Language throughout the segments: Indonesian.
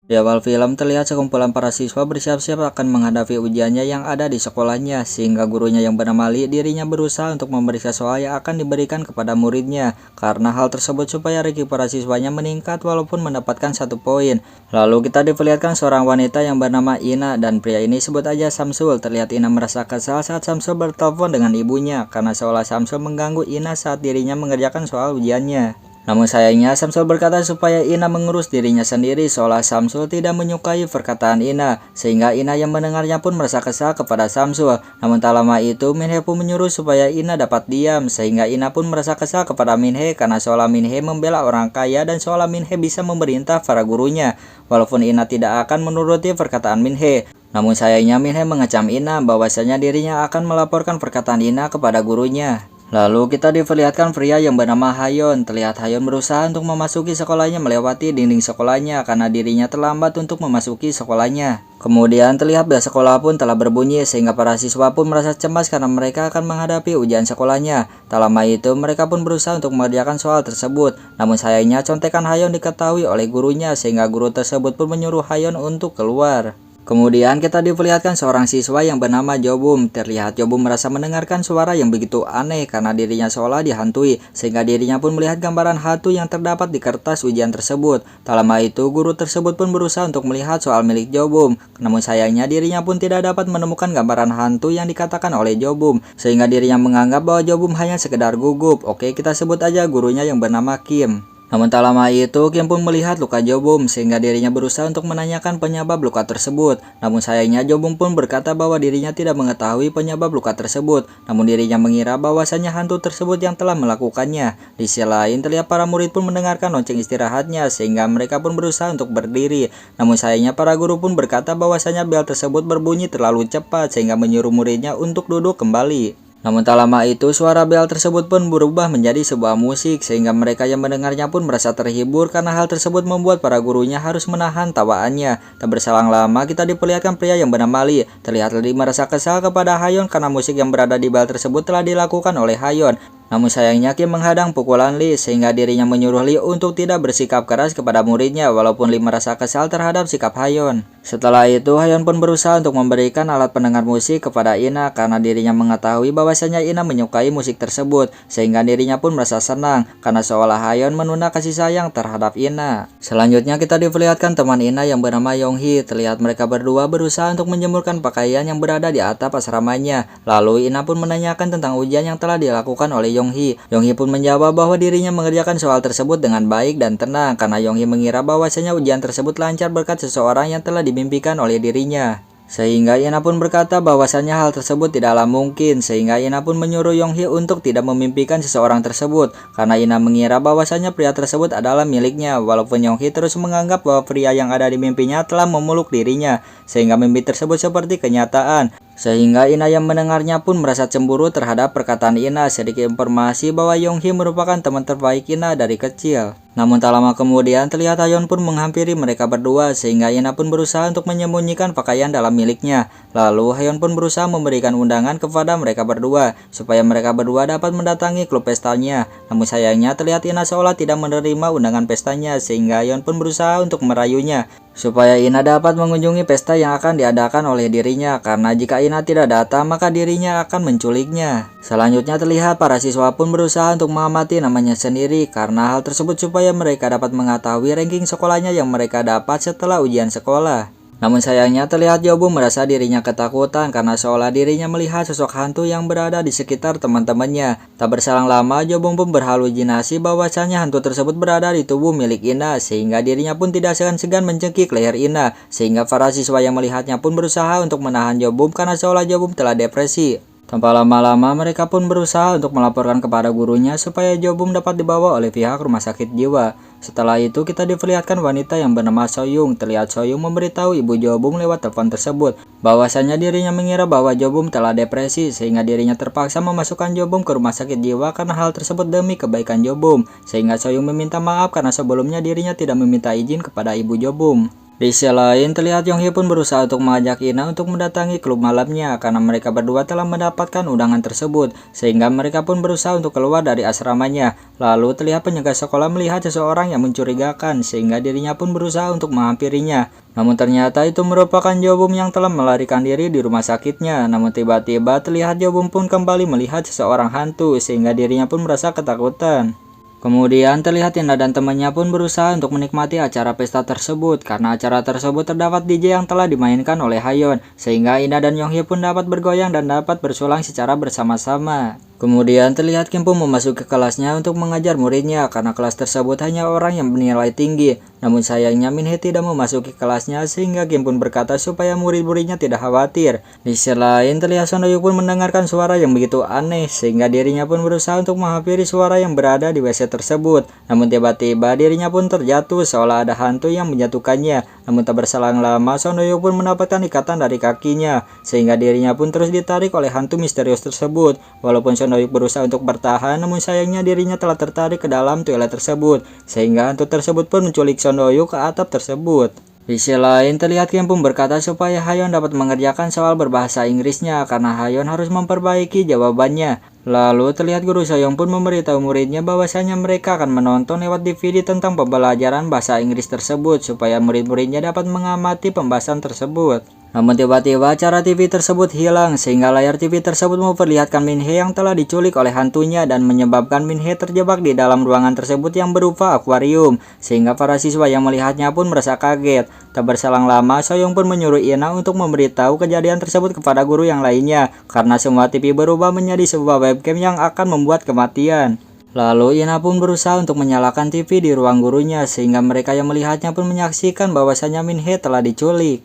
Di awal film terlihat sekumpulan para siswa bersiap-siap akan menghadapi ujiannya yang ada di sekolahnya, sehingga gurunya yang bernama Li dirinya berusaha untuk memeriksa soal yang akan diberikan kepada muridnya. Karena hal tersebut supaya ranking para siswanya meningkat walaupun mendapatkan 1 poin. Lalu kita diperlihatkan seorang wanita yang bernama Ina, dan pria ini sebut aja Samsul. Terlihat Ina merasa kesal saat Samsul bertelepon dengan ibunya karena seolah Samsul mengganggu Ina saat dirinya mengerjakan soal ujiannya. Namun sayangnya Samsul berkata supaya Ina mengurus dirinya sendiri, seolah Samsul tidak menyukai perkataan Ina, sehingga Ina yang mendengarnya pun merasa kesal kepada Samsul. Namun tak lama itu Minhe pun menyuruh supaya Ina dapat diam, sehingga Ina pun merasa kesal kepada Minhe karena seolah Minhe membela orang kaya dan seolah Minhe bisa memerintah para gurunya, walaupun Ina tidak akan menuruti perkataan Minhe. Namun sayangnya Minhe mengecam Ina bahwasanya dirinya akan melaporkan perkataan Ina kepada gurunya. Lalu kita diperlihatkan pria yang bernama Hayon. Terlihat Hayon berusaha untuk memasuki sekolahnya melewati dinding sekolahnya karena dirinya terlambat untuk memasuki sekolahnya. Kemudian terlihat bel sekolah pun telah berbunyi sehingga para siswa pun merasa cemas karena mereka akan menghadapi ujian sekolahnya. Tak lama itu mereka pun berusaha untuk mengerjakan soal tersebut. Namun sayangnya contekan Hayon diketahui oleh gurunya sehingga guru tersebut pun menyuruh Hayon untuk keluar. Kemudian kita diperlihatkan seorang siswa yang bernama Jobum. Terlihat Jobum merasa mendengarkan suara yang begitu aneh karena dirinya seolah dihantui, sehingga dirinya pun melihat gambaran hantu yang terdapat di kertas ujian tersebut. Tak lama itu guru tersebut pun berusaha untuk melihat soal milik Jobum. Namun sayangnya dirinya pun tidak dapat menemukan gambaran hantu yang dikatakan oleh Jobum, sehingga dirinya menganggap bahwa Jobum hanya sekedar gugup. Oke, kita sebut aja gurunya yang bernama Kim. Namun tak lama itu Kim pun melihat luka Jobum sehingga dirinya berusaha untuk menanyakan penyebab luka tersebut. Namun sayangnya Jobum pun berkata bahwa dirinya tidak mengetahui penyebab luka tersebut. Namun dirinya mengira bahwasanya hantu tersebut yang telah melakukannya. Di sisi lain terlihat para murid pun mendengarkan lonceng istirahatnya sehingga mereka pun berusaha untuk berdiri. Namun sayangnya para guru pun berkata bahwasanya bel tersebut berbunyi terlalu cepat sehingga menyuruh muridnya untuk duduk kembali. Namun tak lama itu suara bel tersebut pun berubah menjadi sebuah musik sehingga mereka yang mendengarnya pun merasa terhibur karena hal tersebut membuat para gurunya harus menahan tawaannya. Tak berselang lama kita diperlihatkan pria yang bernama Li. Terlihat Li merasa kesal kepada Hayon karena musik yang berada di bel tersebut telah dilakukan oleh Hayon. Namun sayangnya Kim menghadang pukulan Li sehingga dirinya menyuruh Li untuk tidak bersikap keras kepada muridnya walaupun Li merasa kesal terhadap sikap Hayon. Setelah itu Hayon pun berusaha untuk memberikan alat pendengar musik kepada Ina karena dirinya mengetahui bahwasanya Ina menyukai musik tersebut sehingga dirinya pun merasa senang karena seolah Hayon menunda kasih sayang terhadap Ina. Selanjutnya kita diperlihatkan teman Ina yang bernama Yonghi. Terlihat mereka berdua berusaha untuk menjemurkan pakaian yang berada di atap asramanya. Lalu Ina pun menanyakan tentang ujian yang telah dilakukan oleh Yonghi. Yonghi pun menjawab bahwa dirinya mengerjakan soal tersebut dengan baik dan tenang karena Yonghi mengira bahwasanya ujian tersebut lancar berkat seseorang yang telah dimimpikan oleh dirinya. Sehingga Ina pun berkata bahwasanya hal tersebut tidaklah mungkin, sehingga Ina pun menyuruh Yonghi untuk tidak memimpikan seseorang tersebut karena Ina mengira bahwasanya pria tersebut adalah miliknya, walaupun Yonghi terus menganggap bahwa pria yang ada di mimpinya telah memeluk dirinya sehingga mimpi tersebut seperti kenyataan. Sehingga Ina yang mendengarnya pun merasa cemburu terhadap perkataan Ina. Sedikit informasi bahwa Yonghi merupakan teman terbaik Ina dari kecil. Namun tak lama kemudian terlihat Hayon pun menghampiri mereka berdua sehingga Ina pun berusaha untuk menyembunyikan pakaian dalam miliknya. Lalu Hayon pun berusaha memberikan undangan kepada mereka berdua supaya mereka berdua dapat mendatangi klub pestanya. Namun sayangnya terlihat Ina seolah tidak menerima undangan pestanya sehingga Hayon pun berusaha untuk merayunya supaya Ina dapat mengunjungi pesta yang akan diadakan oleh dirinya karena jika Ina tidak datang maka dirinya akan menculiknya. Selanjutnya terlihat para siswa pun berusaha untuk mengamati namanya sendiri karena hal tersebut supaya mereka dapat mengetahui ranking sekolahnya yang mereka dapat setelah ujian sekolah. Namun sayangnya terlihat Jobum merasa dirinya ketakutan karena seolah dirinya melihat sosok hantu yang berada di sekitar teman-temannya. Tak berselang lama Jobum pun berhalusinasi bahwasanya hantu tersebut berada di tubuh milik Ina sehingga dirinya pun tidak segan-segan mencekik leher Ina sehingga para siswa yang melihatnya pun berusaha untuk menahan Jobum karena seolah Jobum telah depresi. Tanpa lama-lama mereka pun berusaha untuk melaporkan kepada gurunya supaya Jobum dapat dibawa oleh pihak rumah sakit jiwa. Setelah itu kita diperlihatkan wanita yang bernama Soyung. Terlihat Soyung memberitahu ibu Jobum lewat telepon tersebut bahwasanya dirinya mengira bahwa Jobum telah depresi sehingga dirinya terpaksa memasukkan Jobum ke rumah sakit jiwa karena hal tersebut demi kebaikan Jobum. Sehingga Soyung meminta maaf karena sebelumnya dirinya tidak meminta izin kepada ibu Jobum. Di sisi lain, terlihat Yonghee pun berusaha untuk mengajak Ina untuk mendatangi klub malamnya karena mereka berdua telah mendapatkan undangan tersebut, sehingga mereka pun berusaha untuk keluar dari asramanya. Lalu terlihat penjaga sekolah melihat seseorang yang mencurigakan, sehingga dirinya pun berusaha untuk menghampirinya. Namun ternyata itu merupakan Jobum yang telah melarikan diri di rumah sakitnya. Namun tiba-tiba terlihat Jobum pun kembali melihat seseorang hantu, sehingga dirinya pun merasa ketakutan. Kemudian terlihat Ina dan temannya pun berusaha untuk menikmati acara pesta tersebut karena acara tersebut terdapat DJ yang telah dimainkan oleh Hayeon, sehingga Ina dan Yonghee pun dapat bergoyang dan dapat bersulang secara bersama-sama. Kemudian terlihat Kim pun memasuki kelasnya untuk mengajar muridnya karena kelas tersebut hanya orang yang bernilai tinggi. Namun sayangnya Minhee tidak memasuki kelasnya sehingga Kim pun berkata supaya murid-muridnya tidak khawatir. Di sisi lain terlihat Son Do Hyuk pun mendengarkan suara yang begitu aneh sehingga dirinya pun berusaha untuk menghampiri suara yang berada di WC tersebut. Namun tiba-tiba dirinya pun terjatuh seolah ada hantu yang menjatuhkannya. Namun tak berselang lama Son Do Hyuk pun mendapatkan ikatan dari kakinya sehingga dirinya pun terus ditarik oleh hantu misterius tersebut. Walaupun Son Do Hyuk berusaha untuk bertahan, namun sayangnya dirinya telah tertarik ke dalam toilet tersebut sehingga hantu tersebut pun menculik Son Do Hyuk ke atap tersebut. Di sisi lain terlihat Kim pun berkata supaya Hayeon dapat mengerjakan soal berbahasa Inggrisnya karena Hayeon harus memperbaiki jawabannya. Lalu terlihat guru Soyoung pun memberitahu muridnya bahwasanya mereka akan menonton lewat DVD tentang pembelajaran bahasa Inggris tersebut supaya murid-muridnya dapat mengamati pembahasan tersebut. Namun tiba-tiba acara TV tersebut hilang sehingga layar TV tersebut memperlihatkan Minhee yang telah diculik oleh hantunya dan menyebabkan Minhee terjebak di dalam ruangan tersebut yang berupa akuarium sehingga para siswa yang melihatnya pun merasa kaget. Tak berselang lama Soyoung pun menyuruh Ina untuk memberitahu kejadian tersebut kepada guru yang lainnya karena semua TV berubah menjadi sebuah webcam yang akan membuat kematian. Lalu Ina pun berusaha untuk menyalakan TV di ruang gurunya sehingga mereka yang melihatnya pun menyaksikan bahwasanya Minhee telah diculik.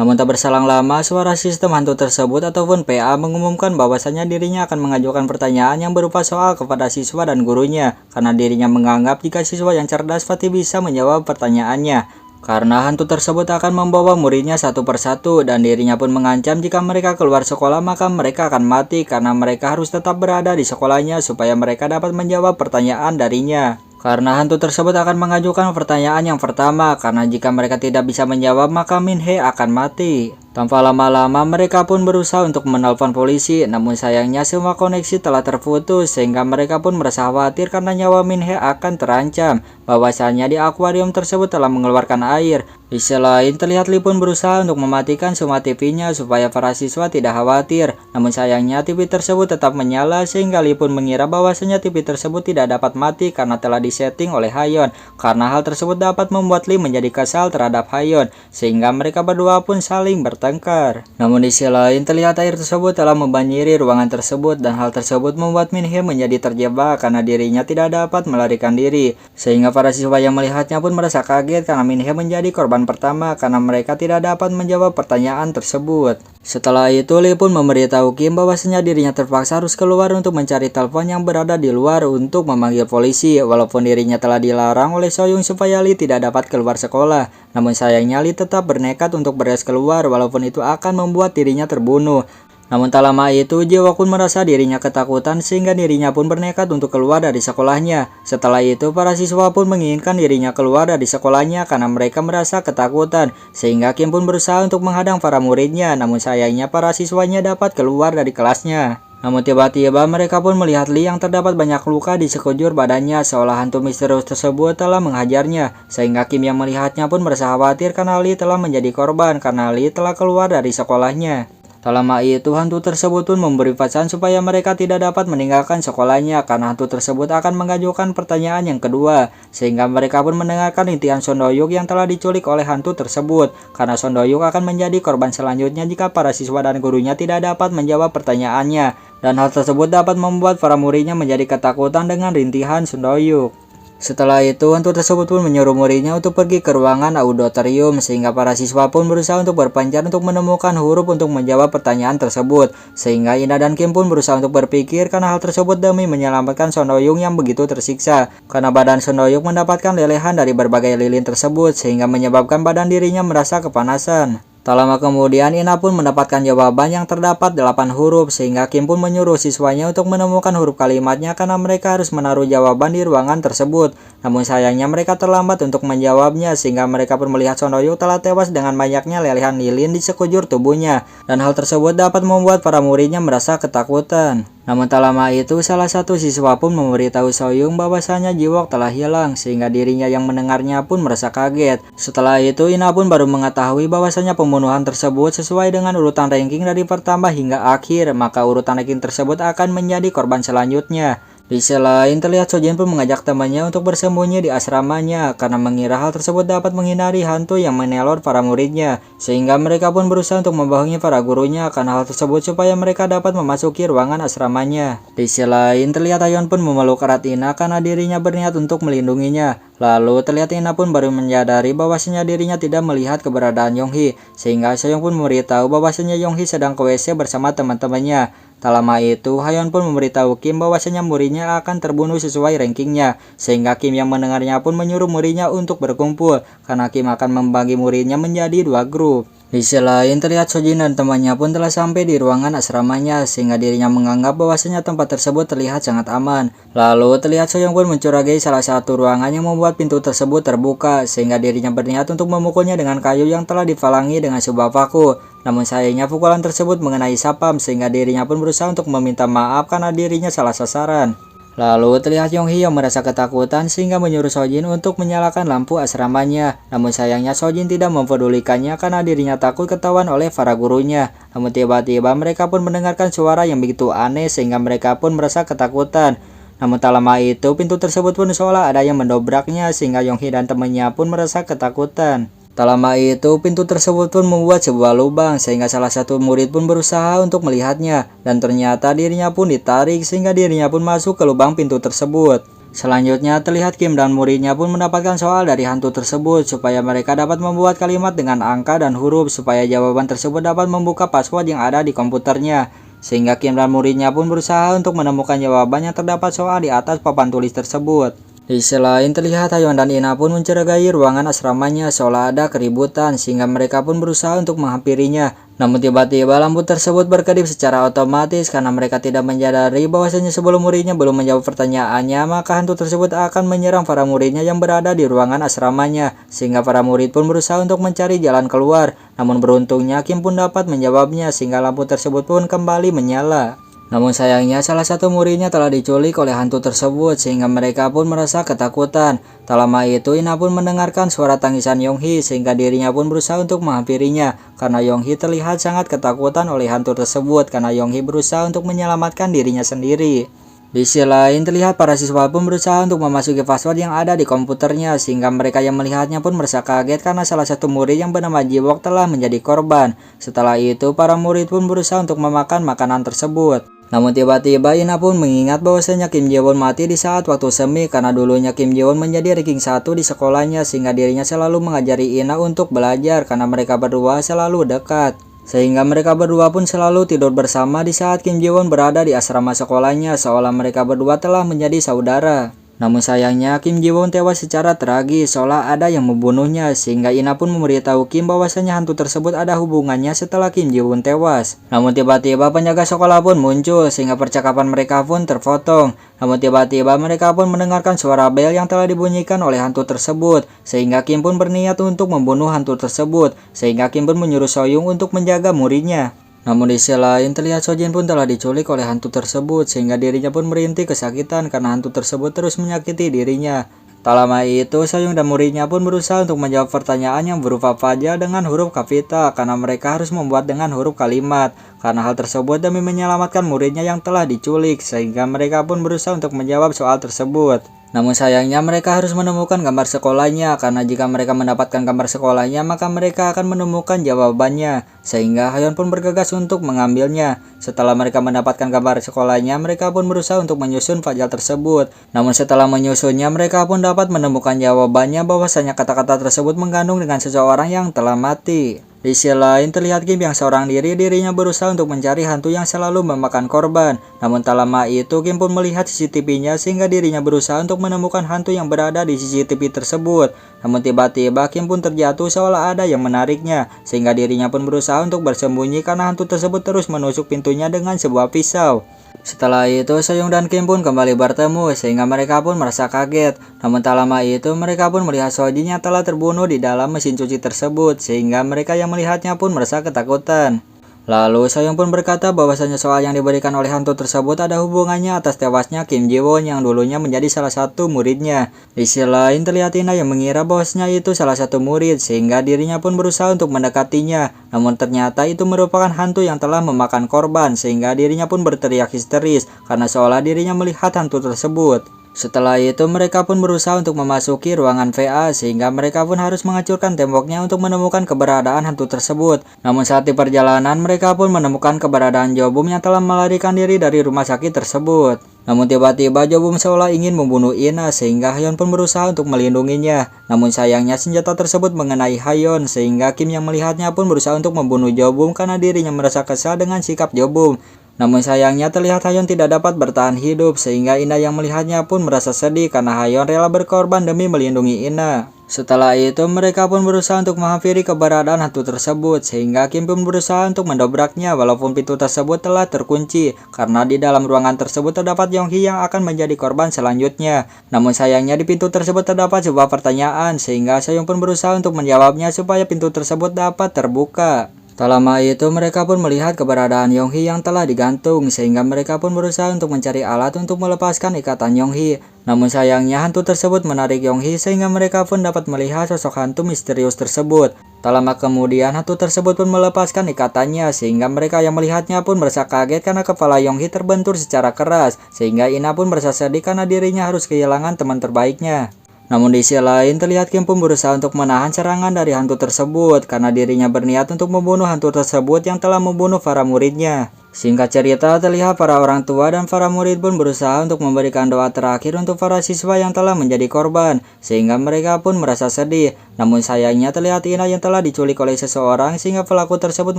Namun tak berselang lama, suara sistem hantu tersebut ataupun PA mengumumkan bahwasanya dirinya akan mengajukan pertanyaan yang berupa soal kepada siswa dan gurunya, karena dirinya menganggap jika siswa yang cerdas pasti bisa menjawab pertanyaannya. Karena hantu tersebut akan membawa muridnya satu persatu dan dirinya pun mengancam jika mereka keluar sekolah maka mereka akan mati karena mereka harus tetap berada di sekolahnya supaya mereka dapat menjawab pertanyaan darinya. Karena hantu tersebut akan mengajukan pertanyaan yang pertama, karena jika mereka tidak bisa menjawab maka Minhee akan mati. Tanpa lama-lama mereka pun berusaha untuk menelpon polisi, namun sayangnya semua koneksi telah terputus sehingga mereka pun merasa khawatir karena nyawa Minhee akan terancam. Bahwasanya di akuarium tersebut telah mengeluarkan air. Di sisi lain terlihat Lee pun berusaha untuk mematikan semua TV-nya supaya para siswa tidak khawatir. Namun sayangnya TV tersebut tetap menyala sehingga Lee pun mengira bahwasanya TV tersebut tidak dapat mati karena telah disetting oleh Hayeon. Karena hal tersebut dapat membuat Lee menjadi kesal terhadap Hayeon sehingga mereka berdua pun saling bertengkar. Namun di sisi lain terlihat air tersebut telah membanjiri ruangan tersebut dan hal tersebut membuat Minhee menjadi terjebak karena dirinya tidak dapat melarikan diri. Sehingga para siswa yang melihatnya pun merasa kaget karena Minhee menjadi korban pertama karena mereka tidak dapat menjawab pertanyaan tersebut. Setelah itu Lee pun memberitahu Kim bahwasanya dirinya terpaksa harus keluar untuk mencari telepon yang berada di luar untuk memanggil polisi walaupun dirinya telah dilarang oleh Soyoung supaya Lee tidak dapat keluar sekolah. Namun sayangnya Lee tetap bernekat untuk bergegas keluar walaupun itu akan membuat dirinya terbunuh. Namun tak lama itu, Jae-wook pun merasa dirinya ketakutan sehingga dirinya pun bernekat untuk keluar dari sekolahnya. Setelah itu, para siswa pun menginginkan dirinya keluar dari sekolahnya karena mereka merasa ketakutan. Sehingga Kim pun berusaha untuk menghadang para muridnya, namun sayangnya para siswanya dapat keluar dari kelasnya. Namun tiba-tiba mereka pun melihat Lee yang terdapat banyak luka di sekujur badannya seolah hantu misterius tersebut telah menghajarnya. Sehingga Kim yang melihatnya pun merasa khawatir karena Lee telah menjadi korban karena Lee telah keluar dari sekolahnya. Tak lama itu hantu tersebut pun memberi pesan supaya mereka tidak dapat meninggalkan sekolahnya karena hantu tersebut akan mengajukan pertanyaan yang kedua. Sehingga mereka pun mendengarkan rintihan Son Do Hyuk yang telah diculik oleh hantu tersebut. Karena Son Do Hyuk akan menjadi korban selanjutnya jika para siswa dan gurunya tidak dapat menjawab pertanyaannya. Dan hal tersebut dapat membuat para muridnya menjadi ketakutan dengan rintihan Son Do Hyuk. Setelah itu, hantu tersebut pun menyuruh muridnya untuk pergi ke ruangan auditorium sehingga para siswa pun berusaha untuk berpencar untuk menemukan huruf untuk menjawab pertanyaan tersebut. Sehingga Ina dan Kim pun berusaha untuk berpikir karena hal tersebut demi menyelamatkan Son Do Hyuk yang begitu tersiksa. Karena badan Son Do Hyuk mendapatkan lelehan dari berbagai lilin tersebut sehingga menyebabkan badan dirinya merasa kepanasan. Tak lama kemudian Ina pun mendapatkan jawaban yang terdapat 8 huruf sehingga Kim pun menyuruh siswanya untuk menemukan huruf kalimatnya karena mereka harus menaruh jawaban di ruangan tersebut. Namun sayangnya mereka terlambat untuk menjawabnya sehingga mereka pun melihat Son Do Hyuk telah tewas dengan banyaknya lelehan lilin di sekujur tubuhnya, dan hal tersebut dapat membuat para muridnya merasa ketakutan. Namun tak lama itu salah satu siswa pun memberitahu Soyoung bahwasanya Jiwook telah hilang sehingga dirinya yang mendengarnya pun merasa kaget. Setelah itu Ina pun baru mengetahui bahwasanya pembunuhan tersebut sesuai dengan urutan ranking dari pertama hingga akhir, maka urutan ranking tersebut akan menjadi korban selanjutnya. Di sisi lain terlihat Sojin pun mengajak temannya untuk bersembunyi di asramanya karena mengira hal tersebut dapat menghindari hantu yang meneror para muridnya, sehingga mereka pun berusaha untuk membohongi para gurunya karena hal tersebut supaya mereka dapat memasuki ruangan asramanya. Di sisi lain terlihat Ayeon pun memeluk erat Ina karena dirinya berniat untuk melindunginya. Lalu terlihat Ina pun baru menyadari bahwasanya dirinya tidak melihat keberadaan Yonghee, sehingga Soyoung pun memberitahu bahwasanya Yonghee sedang ke WC bersama teman-temannya. Tak lama itu, Hayeon pun memberitahu Kim bahwasanya muridnya akan terbunuh sesuai rankingnya, sehingga Kim yang mendengarnya pun menyuruh muridnya untuk berkumpul, karena Kim akan membagi muridnya menjadi 2 grup. Di sisi lain terlihat Sojin dan temannya pun telah sampai di ruangan asramanya sehingga dirinya menganggap bahwasanya tempat tersebut terlihat sangat aman. Lalu terlihat Soyoung pun mencurigai salah satu ruangan yang membuat pintu tersebut terbuka sehingga dirinya berniat untuk memukulnya dengan kayu yang telah difalangi dengan sebuah paku. Namun sayangnya pukulan tersebut mengenai sapam sehingga dirinya pun berusaha untuk meminta maaf karena dirinya salah sasaran. Lalu terlihat Yonghee yang merasa ketakutan sehingga menyuruh Sojin untuk menyalakan lampu asramanya. Namun sayangnya Sojin tidak mempedulikannya karena dirinya takut ketahuan oleh para gurunya. Namun tiba-tiba mereka pun mendengarkan suara yang begitu aneh sehingga mereka pun merasa ketakutan. Namun tak lama itu pintu tersebut pun seolah ada yang mendobraknya sehingga Yonghee dan temannya pun merasa ketakutan. Tak lama itu pintu tersebut pun membuat sebuah lubang sehingga salah satu murid pun berusaha untuk melihatnya dan ternyata dirinya pun ditarik sehingga dirinya pun masuk ke lubang pintu tersebut. Selanjutnya terlihat Kim dan muridnya pun mendapatkan soal dari hantu tersebut supaya mereka dapat membuat kalimat dengan angka dan huruf supaya jawaban tersebut dapat membuka password yang ada di komputernya. Sehingga Kim dan muridnya pun berusaha untuk menemukan jawaban yang terdapat soal di atas papan tulis tersebut. Di sisi lain terlihat Hayeon dan Ina pun mencurigai ruangan asramanya seolah ada keributan sehingga mereka pun berusaha untuk menghampirinya. Namun tiba-tiba lampu tersebut berkedip secara otomatis karena mereka tidak menyadari bahwasanya sebelum muridnya belum menjawab pertanyaannya maka hantu tersebut akan menyerang para muridnya yang berada di ruangan asramanya sehingga para murid pun berusaha untuk mencari jalan keluar. Namun beruntungnya Kim pun dapat menjawabnya sehingga lampu tersebut pun kembali menyala. Namun sayangnya salah satu muridnya telah diculik oleh hantu tersebut sehingga mereka pun merasa ketakutan. Tak lama itu Ina pun mendengarkan suara tangisan Yonghee sehingga dirinya pun berusaha untuk menghampirinya karena Yonghee terlihat sangat ketakutan oleh hantu tersebut karena Yonghee berusaha untuk menyelamatkan dirinya sendiri. Di sisi lain terlihat para siswa pun berusaha untuk memasuki password yang ada di komputernya sehingga mereka yang melihatnya pun merasa kaget karena salah satu murid yang bernama Jiwook telah menjadi korban. Setelah itu para murid pun berusaha untuk memakan makanan tersebut. Namun tiba-tiba Ina pun mengingat bahwasanya Kim Jae-won mati di saat waktu semi karena dulunya Kim Jae-won menjadi ranking 1 di sekolahnya sehingga dirinya selalu mengajari Ina untuk belajar karena mereka berdua selalu dekat. Sehingga mereka berdua pun selalu tidur bersama di saat Kim Jae-won berada di asrama sekolahnya seolah mereka berdua telah menjadi saudara. Namun sayangnya Kim Jae-won tewas secara tragis seolah ada yang membunuhnya sehingga Ina pun memberitahu Kim bahwasanya hantu tersebut ada hubungannya setelah Kim Jae-won tewas. Namun tiba-tiba penjaga sekolah pun muncul sehingga percakapan mereka pun terpotong. Namun tiba-tiba mereka pun mendengarkan suara bel yang telah dibunyikan oleh hantu tersebut sehingga Kim pun berniat untuk membunuh hantu tersebut sehingga Kim pun menyuruh Soyoung untuk menjaga muridnya. Namun di sisi lain terlihat Sojin pun telah diculik oleh hantu tersebut sehingga dirinya pun merintih kesakitan karena hantu tersebut terus menyakiti dirinya. Tak lama itu Soyoung dan muridnya pun berusaha untuk menjawab pertanyaan yang berupa faja dengan huruf kapital karena mereka harus membuat dengan huruf kalimat. Karena hal tersebut demi menyelamatkan muridnya yang telah diculik sehingga mereka pun berusaha untuk menjawab soal tersebut. Namun sayangnya mereka harus menemukan gambar sekolahnya karena jika mereka mendapatkan gambar sekolahnya maka mereka akan menemukan jawabannya. Sehingga Hayeon pun bergegas untuk mengambilnya. Setelah mereka mendapatkan gambar sekolahnya mereka pun berusaha untuk menyusun fajal tersebut. Namun setelah menyusunnya mereka pun dapat menemukan jawabannya bahwasanya kata-kata tersebut mengandung dengan seseorang yang telah mati. Di sisi lain terlihat Kim yang seorang diri dirinya berusaha untuk mencari hantu yang selalu memakan korban. Namun tak lama itu Kim pun melihat CCTV-nya sehingga dirinya berusaha untuk menemukan hantu yang berada di CCTV tersebut. Namun tiba-tiba Kim pun terjatuh seolah ada yang menariknya, sehingga dirinya pun berusaha untuk bersembunyi karena hantu tersebut terus menusuk pintunya dengan sebuah pisau. Setelah itu Soyoung dan Kim pun kembali bertemu sehingga mereka pun merasa kaget. Namun tak lama itu mereka pun melihat Sojinya telah terbunuh di dalam mesin cuci tersebut, sehingga mereka yang melihatnya pun merasa ketakutan. Lalu Soyoung pun berkata bahwasanya soal yang diberikan oleh hantu tersebut ada hubungannya atas tewasnya Kim Ji-won yang dulunya menjadi salah satu muridnya. Di sisi lain terlihat Ina yang mengira bahwasanya itu salah satu murid sehingga dirinya pun berusaha untuk mendekatinya. Namun ternyata itu merupakan hantu yang telah memakan korban sehingga dirinya pun berteriak histeris karena seolah dirinya melihat hantu tersebut. Setelah itu mereka pun berusaha untuk memasuki ruangan VA sehingga mereka pun harus menghancurkan temboknya untuk menemukan keberadaan hantu tersebut. Namun saat di perjalanan mereka pun menemukan keberadaan Jobum yang telah melarikan diri dari rumah sakit tersebut. Namun tiba-tiba Jobum seolah ingin membunuh Ina sehingga Hayon pun berusaha untuk melindunginya. Namun sayangnya senjata tersebut mengenai Hayon sehingga Kim yang melihatnya pun berusaha untuk membunuh Jobum karena dirinya merasa kesal dengan sikap Jobum. Namun sayangnya terlihat Hayon tidak dapat bertahan hidup sehingga Ina yang melihatnya pun merasa sedih karena Hayon rela berkorban demi melindungi Ina. Setelah itu mereka pun berusaha untuk menghampiri keberadaan hantu tersebut sehingga Kim pun berusaha untuk mendobraknya walaupun pintu tersebut telah terkunci karena di dalam ruangan tersebut terdapat Yonghee yang akan menjadi korban selanjutnya. Namun sayangnya di pintu tersebut terdapat sebuah pertanyaan sehingga Soyoung pun berusaha untuk menjawabnya supaya pintu tersebut dapat terbuka. Tak lama itu mereka pun melihat keberadaan Yonghee yang telah digantung sehingga mereka pun berusaha untuk mencari alat untuk melepaskan ikatan Yonghee. Namun sayangnya hantu tersebut menarik Yonghee sehingga mereka pun dapat melihat sosok hantu misterius tersebut. Tak lama kemudian hantu tersebut pun melepaskan ikatannya sehingga mereka yang melihatnya pun merasa kaget karena kepala Yonghee terbentur secara keras sehingga Ina pun merasa sedih karena dirinya harus kehilangan teman terbaiknya. Namun di sisi lain terlihat Kim pun berusaha untuk menahan serangan dari hantu tersebut karena dirinya berniat untuk membunuh hantu tersebut yang telah membunuh para muridnya. Singkat cerita terlihat para orang tua dan para murid pun berusaha untuk memberikan doa terakhir untuk para siswa yang telah menjadi korban sehingga mereka pun merasa sedih. Namun sayangnya terlihat Ina yang telah diculik oleh seseorang sehingga pelaku tersebut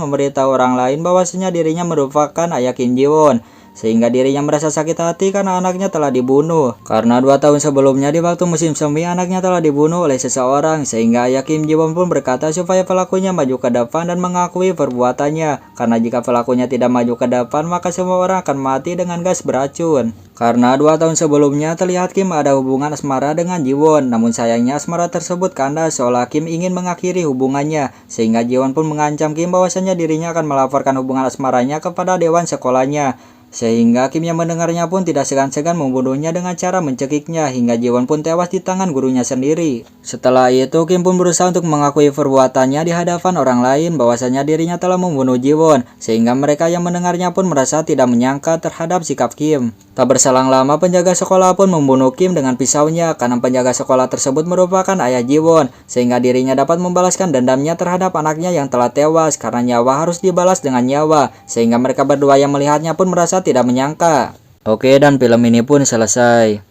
memberitahu orang lain bahwasanya dirinya merupakan ayah Kim Ji-won. Sehingga dirinya merasa sakit hati karena anaknya telah dibunuh. Karena 2 tahun sebelumnya di waktu musim semi anaknya telah dibunuh oleh seseorang sehingga ayah Kim Ji-won pun berkata supaya pelakunya maju ke depan dan mengakui perbuatannya. Karena jika pelakunya tidak maju ke depan maka semua orang akan mati dengan gas beracun. Karena 2 tahun sebelumnya terlihat Kim ada hubungan asmara dengan Ji-won. Namun sayangnya asmara tersebut kandas seolah Kim ingin mengakhiri hubungannya. Sehingga Ji-won pun mengancam Kim bahwasanya dirinya akan melaporkan hubungan asmaranya kepada dewan sekolahnya. Sehingga Kim yang mendengarnya pun tidak segan-segan membunuhnya dengan cara mencekiknya hingga Ji-won pun tewas di tangan gurunya sendiri. Setelah itu Kim pun berusaha untuk mengakui perbuatannya di hadapan orang lain bahwasanya dirinya telah membunuh Ji-won sehingga mereka yang mendengarnya pun merasa tidak menyangka terhadap sikap Kim. Tak berselang lama penjaga sekolah pun membunuh Kim dengan pisaunya karena penjaga sekolah tersebut merupakan ayah Ji-won sehingga dirinya dapat membalaskan dendamnya terhadap anaknya yang telah tewas karena nyawa harus dibalas dengan nyawa sehingga mereka berdua yang melihatnya pun merasa tidak menyangka. Oke, dan film ini pun selesai.